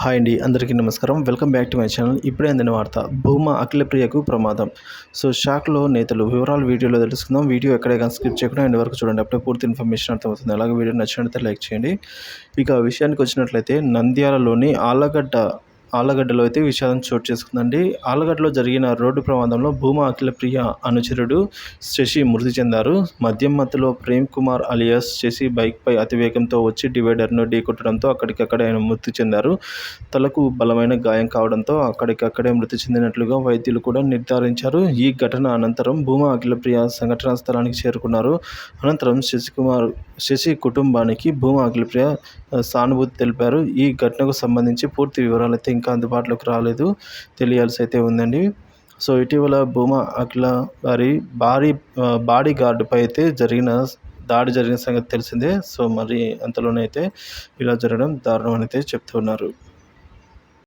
Hi అండి, అందరికీ నమస్కారం. Welcome back to my channel. ఇప్పుడే అందిన వార్త, భూమా అఖిలప్రియకు ప్రమాదం. షాక్లో నేతలు. వివరాలు వీడియోలో తెలుసుకుందాం. వీడియో ఎక్కడే కానీ స్కిప్ చేయకుండా ఎండ్ వరకు చూడండి. అప్పుడే పూర్తి ఇన్ఫర్మేషన్ అర్థమవుతుంది. అలాగే వీడియో నచ్చినట్లయితే లైక్ చేయండి. ఇక విషయానికి వచ్చినట్లయితే నంద్యాలలోని ఆళ్లగడ్డలో అయితే విషాదం చోటు చేసుకుందండి. ఆళ్లగడ్డలో జరిగిన రోడ్డు ప్రమాదంలో భూమా అఖిలప్రియ అనుచరుడు శశి మృతి చెందారు. మద్యం మత్తులో ప్రేమ్ కుమార్ అలియాస్ శశి బైక్పై అతివేగంతో వచ్చి డివైడర్ను ఢీకొట్టడంతో అక్కడికక్కడే ఆయన మృతి చెందారు. తలకు బలమైన గాయం కావడంతో అక్కడికక్కడే మృతి చెందినట్లుగా వైద్యులు కూడా నిర్ధారించారు. ఈ ఘటన అనంతరం భూమా అఖిలప్రియ సంఘటనా స్థలానికి చేరుకున్నారు. అనంతరం శశి కుటుంబానికి భూమా అఖిలప్రియ సానుభూతి తెలిపారు. ఈ ఘటనకు సంబంధించి పూర్తి వివరాలు అయితే ఇంకా అందుబాటులోకి రాలేదు, తెలియాల్సి అయితే ఉందండి. ఇటీవల భూమా అఖిల గారి బాడీ గార్డుపై అయితే దాడి జరిగిన సంగతి తెలిసిందే. మరి అంతలోనే అయితే ఇలా జరగడం దారుణం అని అయితే చెప్తున్నారు.